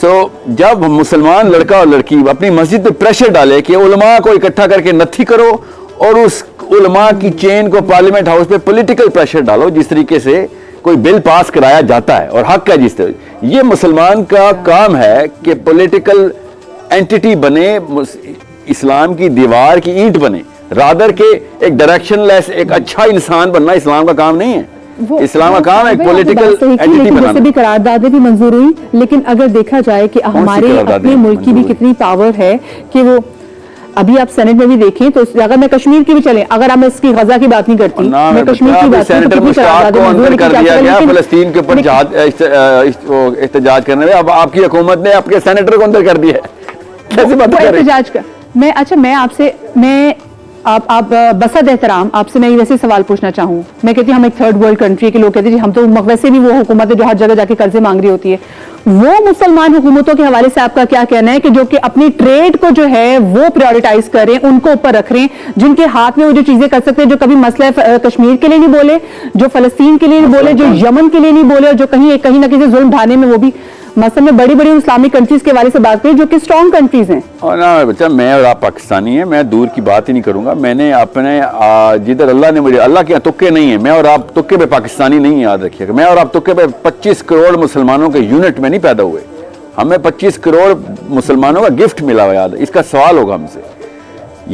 जब मुसलमान लड़का और लड़की अपनी मस्जिद पे प्रेशर डाले कि उलमा को इकट्ठा करके नत्थी करो और उस उलमा की चेन को पार्लियामेंट हाउस पे पॉलिटिकल प्रेशर डालो, जिस तरीके से कोई बिल पास कराया जाता है और हक है जिस तरह, ये मुसलमान का काम है कि पॉलिटिकल एंटिटी बने, इस्लाम की दीवार की ईंट बने, रादर के एक डायरेक्शनलेस एक अच्छा इंसान बनना इस्लाम का काम नहीं है। इस्लाम का काम है एक पॉलिटिकल एंटिटी बनाना। वैसे भी करारदादें भी मंजूर हुई, लेकिन अगर देखा जाए कि हमारे अपने मुल्क की भी कितनी पावर है कि वो अभी आप सेनेट में भी देखें तो अगर मैं कश्मीर की भी चले, अगर हम इसकी गजा की बात नहीं करती, मैं कश्मीर की बात कर दिया गया फलस्तीन के ऊपर एहतजाज करने में, अब आपकी हुकूमत ने आपके सेनेटर को अंदर कर दिया है, कैसे बात कर रही है? मैं आपसे आप बसद एहतराम आपसे मैं वैसे सवाल पूछना चाहूँ। मैं कहती हूँ हम एक थर्ड वर्ल्ड कंट्री के लोग कहते हैं हम तो वैसे भी वो हुकूमत है जो हर जगह जाके कर्जे मांग रही होती है, वो मुसलमान हुकूमतों के हवाले से आपका क्या कहना है कि जो कि अपनी ट्रेड को जो है वो प्रायोरिटाइज करें, उनको ऊपर रख रहे हैं, जिनके हाथ में वो जो चीजें कर सकते हैं, जो कभी मसला कश्मीर के लिए नहीं बोले, जो फलस्तीन के लिए नहीं बोले, जो यमन के लिए नहीं बोले, और जो कहीं ना कहीं जुल्म ढाने में वो भी मसलन में बड़ी बड़ी इस्लामिक कंट्रीज के बारे से बात करें जो कि स्ट्रॉन्ग कंट्रीज हैं। और ना बच्चा, मैं और आप पाकिस्तानी हैं, मैं दूर की बात ही नहीं करूंगा। मैंने अपने जिधर अल्लाह ने मुझे, अल्लाह के तुक्के नहीं है, मैं और आप तुक्के पे पाकिस्तानी नहीं, याद रखिएगा। मैं और आप तुक्के पे 25 करोड़ मुसलमानों के यूनिट में नहीं पैदा हुए, हमें 25 करोड़ मुसलमानों का गिफ्ट मिला हुआ, याद है। इसका सवाल होगा हमसे,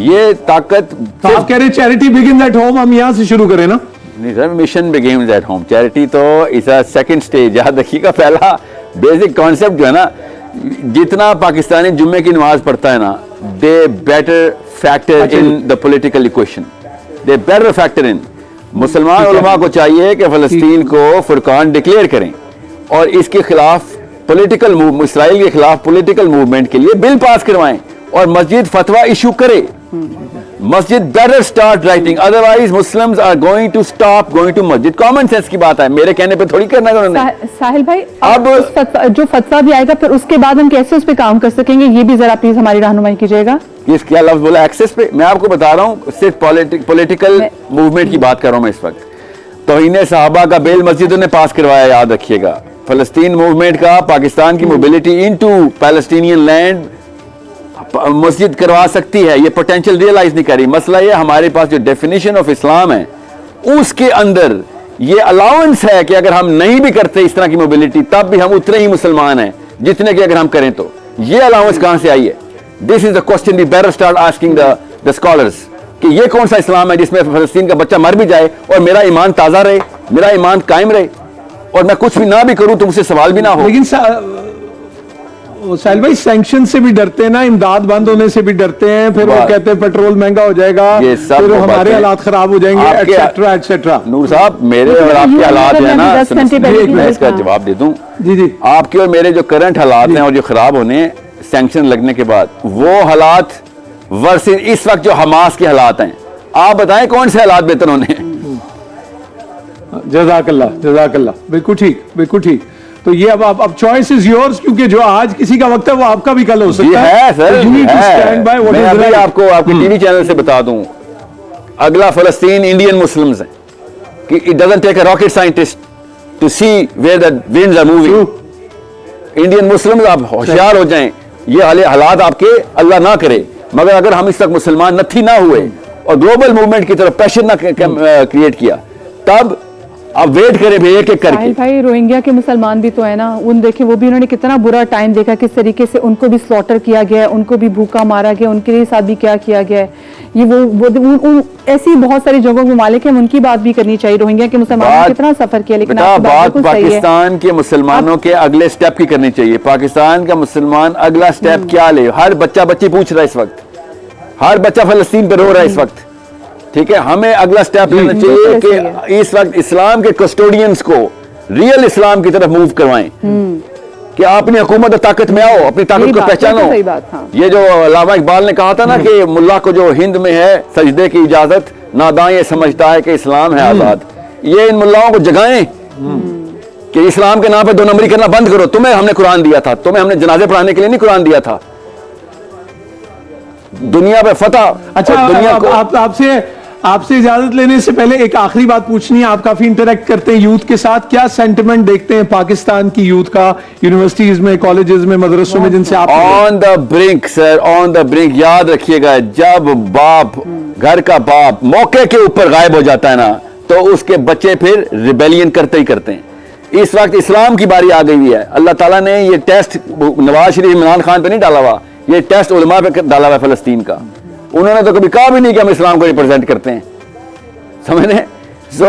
ये ताकत आप कह रहे चैरिटी बिगिंस एट होम, हम यहाँ से शुरू करें ना? नहीं sir, mission begins at home, charity तो इज अ सेकंड स्टेज। याद रखिएगा, पहला बेसिक कॉन्सेप्ट जो है ना, जितना पाकिस्तानी जुम्मे की नमाज पढ़ता है ना, दे better factor in the political equation, they better factor in. मुसलमान उलमा को चाहिए कि फलस्तीन को फुरकान डिक्लेयर करें और इसके खिलाफ पॉलिटिकल मूव, इसराइल के खिलाफ पॉलिटिकल मूवमेंट के लिए बिल पास करवाएं और मस्जिद फतवा इशू करे। मस्जिद better start writing, otherwise Muslims are going to stop going to मस्जिद। कॉमन सेंस की बात है, मेरे कहने पे थोड़ी करना है उन्होंने। साहिल भाई, अब जो फतवा भी आएगा फिर उसके बाद हम कैसे उस पे काम कर सकेंगे, ये भी जरा प्लीज हमारी रहनुमाई कीजिएगा। ये क्या लफ्ज बोला एक्सेस पे? मैं आपको बता रहा हूँ, सिर्फ पॉलिटिकल मूवमेंट की बात कर रहा हूँ मैं इस वक्त। तौहीन सहाबा का बिल मस्जिदों ने पास करवाया, याद रखिएगा। फलस्तीन मूवमेंट का पाकिस्तान की मोबिलिटी इनटू पैलेस्टीनियन लैंड मस्जिद करवा सकती है, ये पोटेंशियल रियलाइज नहीं करी। मसला ये, हमारे पास जो डेफिनेशन ऑफ इस्लाम है उसके अंदर ये अलाउंस है कि अगर हम नहीं भी करते इस तरह की मोबिलिटी, तब भी हम उतने ही मुसलमान हैं जितने की अगर हम करें तो। ये अलाउंस कहां से आई है? This is the question we better start asking the scholars कि ये कौन सा इस्लाम है जिसमें फलस्तीन का बच्चा मर भी जाए और मेरा ईमान ताजा रहे, मेरा ईमान कायम रहे, और मैं कुछ भी ना भी करूं तो मुझसे सवाल भी ना हो। लेकिन साहिल भाई, सैंक्शन से भी डरते हैं ना, इमदाद बंद होने से भी डरते हैं, फिर वो कहते हैं पेट्रोल महंगा हो जाएगा, फिर हमारे हालात खराब हो जाएंगे, एटसेट्रा एटसेट्रा। नूर साहब, मेरे और आपके हालात है ना, मैं इसका जवाब दे दूं। जी जी, आपके और मेरे जो करंट हालात हैं और जो खराब होने सैंक्शन लगने के बाद, वो हालात वर्सेस इस वक्त जो हमास के हालात हैं, आप बताएं कौन से हालात बेहतर होने हैं? जज़ाकल्लाह जज़ाकल्लाह, बिल्कुल ठीक बिल्कुल ठीक। तो ये अब चॉइस इज योर्स, क्योंकि जो आज किसी का वक्त है वो आपका भी कल हो सकता है सर। मैं अभी आपको आपके टीवी चैनल से बता दूं, अगला फलस्तीन इंडियन मुस्लिम्स है कि it doesn't take a rocket scientist to see where the winds are moving. Indian Muslims आप होशियार हो जाएं, ये हालात आपके अल्लाह ना करे, मगर अगर हम इस तक मुसलमान नथी ना हुए और ग्लोबल मूवमेंट की तरफ प्रेशर ना क्रिएट किया, तब आप वेट करें भाई एक एक करके। भाई रोहिंग्या के मुसलमान भी तो है ना, उन देखे वो भी, उन्होंने कितना बुरा टाइम देखा, किस तरीके से उनको भी स्लॉटर किया गया है, उनको भी भूखा मारा गया, उनके साथ भी क्या किया गया है। ये वो ऐसी बहुत सारी जगहों के मालिक हैं, उनकी बात भी करनी चाहिए। रोहिंग्या के मुसलमानों ने कितना सफर किया, लेकिन बात पाकिस्तान के मुसलमानों के अगले स्टेप की करनी चाहिए। पाकिस्तान का मुसलमान अगला स्टेप क्या ले? हर बच्चा बच्ची पूछ रहा है इस वक्त, हर बच्चा फलस्तीन पे रो रहा है इस वक्त, ठीक है। हमें अगला स्टेप लेना चाहिए कि इस वक्त इस्लाम के कस्टोडियंस को रियल इस्लाम की तरफ मूव करवाएं, कि आप अपनी हुकूमत ताकत में आओ, अपनी ताकत को पहचानो। ये जो अल्लामा इकबाल ने कहा था ना कि मुल्ला को जो हिंद में है सजदे की इजाजत, नादां ये समझता है कि इस्लाम है आजाद। ये इन मुल्लाओं को जगाएं कि इस्लाम के नाम पे 2 नंबरी करना बंद करो। तुम्हें हमने कुरान दिया था, तुम्हें हमने जनाजे पढ़ाने के लिए नहीं कुरान दिया था। दुनिया पे फतह, अच्छा दुनिया को आपसे इजाजत लेने से पहले एक आखिरी बात पूछनी है। आप काफी इंटरेक्ट करते हैं यूथ के साथ, क्या सेंटिमेंट देखते हैं पाकिस्तान की यूथ का, यूनिवर्सिटीज में, कॉलेजेस में, मदरसों में, जिनसे आप on the brink sir, on the brink. याद रखिएगा, जब बाप, घर का बाप मौके के ऊपर गायब हो जाता है ना, तो उसके बच्चे फिर रिबेलियन करते ही करते हैं। इस वक्त इस्लाम की बारी आ गई हुई है। अल्लाह ताला ने ये टेस्ट नवाज शरीफ, इमरान खान पे नहीं डाला हुआ, ये टेस्ट उलमा पे डाला हुआ है फलस्तीन का। उन्होंने तो कभी कहा भी नहीं कि हम इस्लाम को रिप्रेजेंट करते हैं, समझे? सो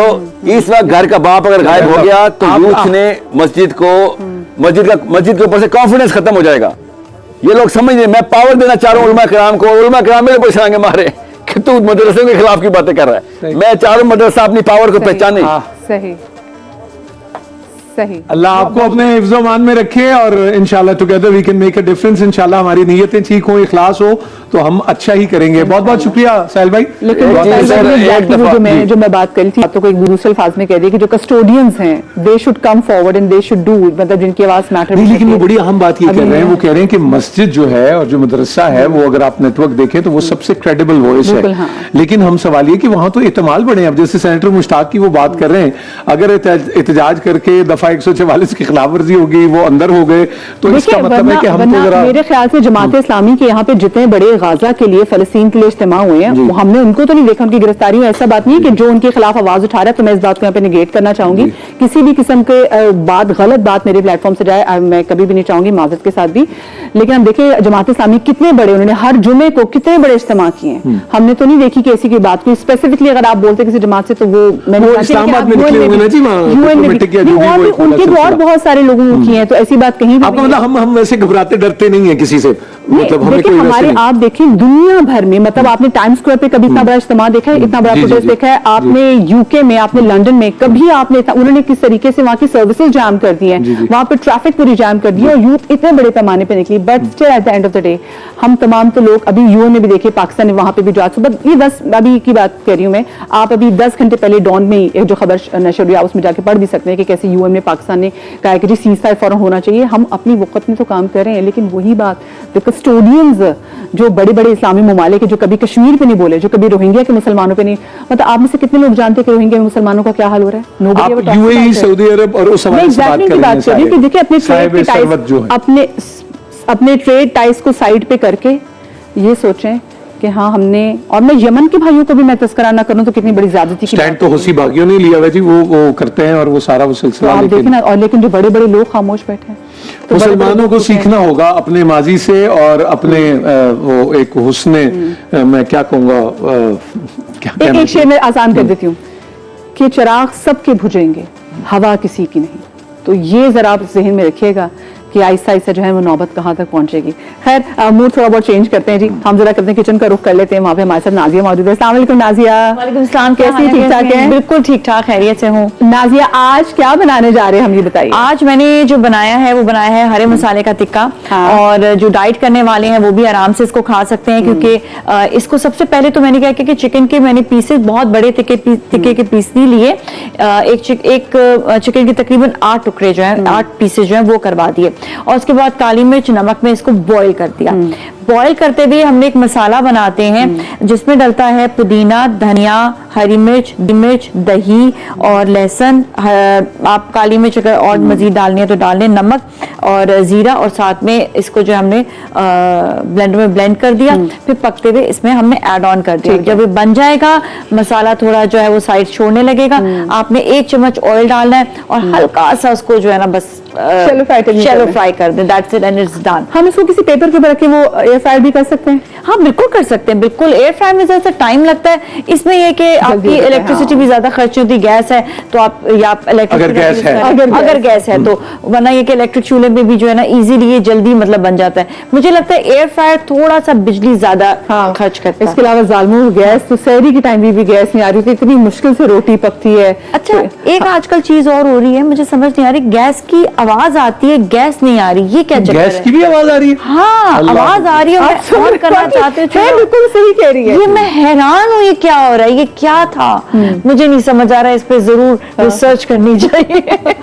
इस वक्त घर का बाप अगर गायब हो गया तो यूथ ने मस्जिद के ऊपर से कॉन्फिडेंस खत्म हो जाएगा। ये लोग समझ नहीं, मैं पावर देना चाह रहा हूँ उलमा किराम को, उलमा किराम मेरे को छलांगे मारे कि तू मदरसे के खिलाफ की बातें कर रहा है। मैं चाह रहा हूँ मदरसा अपनी पावर को पहचाने। सही सही। अल्लाह आपको अपने हिफ्ज़-ओ-मान में रखे और इंशाल्लाह together we can make a difference. इंशाल्लाह हमारी नीयतें ठीक हो, इखलास हो तो हम अच्छा ही करेंगे। बहुत बहुत शुक्रिया साहिल भाई। लेकिन जो मैं बात करी थी, तो कोई दूसरे अल्फाज में कह दी कि जो कस्टोडियंस हैं, they should come forward and they should do, मतलब जिनकी आवाज मैटर। लेकिन वो बड़ी अहम बात ये कर रहे हैं, वो कह रहे हैं कि मस्जिद जो है और जो मदरसा है, वो अगर आप नेटवर्क देखें तो वो सबसे क्रेडिबल वॉइस है। हाँ। लेकिन हम सवाल ये कि वहां तो इत्तेमाल बढ़े। अब जैसे सेनेटर मुश्ताक की वो बात कर रहे हैं, अगर एहतजाज करके दफा 144 की खिलाफ वर्जी होगी, वो अंदर हो गए, तो इसका मतलब है कि हम तो जरा, मेरे ख्याल से जमात इस्लामी के यहाँ पे जितने बड़े गाजा के लिए, फलस्तीन के लिए इज्तिमा हुए हैं, हमने उनको तो नहीं देखा, उनकी गिरफ्तारी में। ऐसा बात नहीं है कि जो उनके खिलाफ आवाज उठा रहा है, तो मैं इस बात को यहाँ पे निगेट करना चाहूंगी। किसी भी किस्म के बात, गलत बात मेरे प्लेटफॉर्म से जाए, मैं कभी भी नहीं चाहूंगी, माजरत के साथ भी। लेकिन हम देखें जमात इस्लामी कितने बड़े, उन्होंने हर जुमे को कितने बड़े इज्तिमा किए हैं। हमने तो नहीं देखी कि ऐसी की बात, स्पेसिफिकली अगर आप बोलते किसी जमात से, तो वो इस्लामाबाद में निकले होंगे ना जी, उनके तो और बहुत सारे लोगों ने किए हैं, तो ऐसी बात कहीं भी आपका मतलब हम वैसे घबराते डरते नहीं है किसी से, मतलब हमें कोई हमारे, आप देखिए दुनिया भर में, मतलब आपने टाइम स्क्वायर पे कभी इतना बड़ा इज्तिमा देखा है, इतना बड़ा प्रोटेस्ट देखा है आपने? यूके में, आपने लंदन में कभी आपने, उन्होंने किस तरीके से वहां की सर्विसेज जैम कर दी है, वहां पे ट्रैफिक पूरी जैम कर दी है, और यूथ इतने बड़े पैमाने पे निकली। But still at the end of the day हम तमाम तो लोग, अभी यूएन में भी देखिए, पाकिस्तान ने वहां पे भी जो सुबह, ये 10 अभी की बात कर रही हूँ मैं, आप अभी 10 घंटे पहले डॉन में ही एक जो खबर नशर हुई, उसमें जाके पढ़ भी सकते हैं कि कैसे यूएन में पाकिस्तान ने कहा कि जी सीज़फायर फौरन होना चाहिए। हम अपनी वक्त में तो काम कर रहे हैं, लेकिन वही बात, द कस्टोडियंस जो बड़े बड़े इस्लामी ममालिक के, जो कभी कश्मीर पे नहीं बोले, जो कभी रोहिंग्या के मुसलमानों पे नहीं, मतलब आप में से कितने लोग जानते हैं कि रोहिंग्या मुसलमानों का क्या हाल हो रहा है? आप यूएई, सऊदी अरब और उस हवाले से बात कर रहे हैं कि देखिए अपने ट्रेड टाइज, अपने ट्रेड टाइज को साइड पे करके ये सोचें कि हाँ हमने, और मैं यमन के भाइयों को भी मैं तस्करा ना करूं तो कितनी बड़ी ज्यादती की स्टैंड तो हुसी बागियों ने लिया हुआ जी, वो करते हैं और वो सारा वो सिलसिला, तो आप देखें ना, और लेकिन जो बड़े बड़े लोग खामोश बैठे हैं। तो मुसलमानों को सीखना होगा अपने माजी से, और अपने वो एक हुस्ने, मैं क्या कहूँगा, क्या एक शेर में आसान कर देती हूँ कि चिराग सबके बुझेंगे, हवा किसी की नहीं। तो ये जरा आप ज़हन में रखिएगा कि आहिस्ता आहिस्ता जो है वो नौबत कहाँ तक पहुंचेगी। खैर मूड थोड़ा बहुत चेंज करते हैं जी, हम जरा करते हैं किचन का रुख कर लेते हैं। वहाँ पे हमारे साथ नाजिया मौजूद है। अस्सलाम वालेकुम नाजिया। वालेकुम सलाम। कैसी, ठीक ठाक है? बिल्कुल ठीक ठाक, खैरियत से हूँ। नाजिया आज क्या बनाने जा रहे हैं हम, ये बताइए। आज मैंने जो बनाया है वो बनाया है हरे मसाले का टिक्का। और जो डाइट करने वाले हैं वो भी आराम से इसको खा सकते हैं, क्योंकि इसको सबसे पहले तो मैंने क्या किया कि चिकन के मैंने पीसेस बहुत बड़े तिक्के के पीस नहीं लिए, एक चिकन के तकरीबन 8 टुकड़े जो है, 8 पीसेस जो है वो करवा दिए, और उसके बाद काली मिर्च नमक में इसको बॉईल कर दिया। बॉईल करते हुए हमने एक मसाला बनाते हैं जिसमें डलता है पुदीना, धनिया, हरी मिर्च, दही और लहसुन। आप काली मिर्च अगर और मजीद डालनी है तो डाल लें, नमक और जीरा, और साथ में इसको जो हमने ब्लेंडर में ब्लेंड कर दिया। फिर पकते हुए इसमें हमने ऐड ऑन कर दिया। जब ये बन जाएगा, मसाला थोड़ा जो है वो साइड छोड़ने लगेगा, आपने 1 चम्मच ऑयल डालना है और हल्का सा उसको जो है ना बस शैलो फ्राई कर दें। That's it and it's done. हम इसको किसी पेपर के ऊपर रख के वो एयर फ्राई भी कर सकते हैं? हाँ बिल्कुल कर सकते हैं, बिल्कुल। एयर फ्राई में जैसे टाइम लगता है, इसमें यह कि आपकी इलेक्ट्रिसिटी भी ज्यादा खर्च होती, गैस है तो आप, या अगर गैस है तो, वरना ये कि इलेक्ट्रिक चूल्हे में भी जो है ना इजीली ये जल्दी मतलब बन जाता है। मुझे लगता है एयर फ्रायर थोड़ा सा बिजली ज्यादा खर्च करता है। इसके अलावा जालमू गैस, तो सहरी के टाइम भी गैस नहीं आ रही थी, इतनी मुश्किल से रोटी पकती है। अच्छा, एक आजकल चीज और हो रही है, मुझे समझ नहीं आ रही, गैस की आवाज आती है, गैस नहीं आ रही, ये क्या चक्कर गैस है? की भी आवाज आ रही है? हाँ, अल्लाह आवाज आ रही है, आप मैं समझ ऑन करना पाती चाहती हूँ, है, बिल्कुल सही कह रही है। ये मैं हैरान हूँ, ये क्या हो रहा है, ये क्या था, मुझे नहीं समझ आ रहा है, इस पे जरूर रिसर्च करनी चाहिए।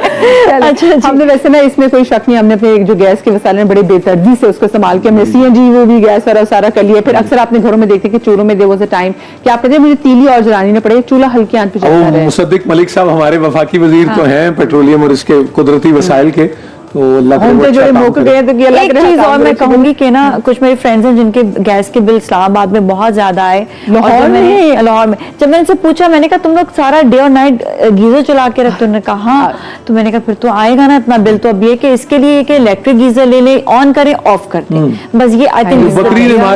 अच्छा जी। हमने वैसे ना इसमें कोई शक नहीं, हमने अपने जो गैस के वसाइल हैं बड़े बेदर्दी से उसको संभाल के हमने CNG वो भी गैस वाला सारा कर लिया। फिर अक्सर आपने घरों में देखते कि चूल्हों में देयर वाज अ टाइम कि आप कहते हैं मुझे तीली और जलानी न पड़े, चूल्हा हल्की आंच पे चलता रहे। मुसद्दिक मलिक साहब हमारे वफाकी वजीर तो हैं पेट्रोलियम और इसके कुदरती वसाइल के, तो अल्लाह करे वो उनके जो अच्छा काम मौके करे। गए तो कि अल्लाह एक करे चीज काम और मैं करे। कहूंगी कि ना कुछ मेरे फ्रेंड्स हैं जिनके गैस के बिल इस्लामाबाद में बहुत ज्यादा आए, लाहौर और जब में? लाहौर में जब मैंने से पूछा, मैंने कहा तुम लोग सारा डे और नाइट गीजर चला के रखते हो? उन्होंने कहा हाँ। तो मैंने कहा फिर तो आएगा ना इतना बिल, तो अब ये कि इसके लिए कि इलेक्ट्रिक गीजर ले ले, ऑन करें ऑफ कर दें, बस ये आई थिंक बकरीद हमारा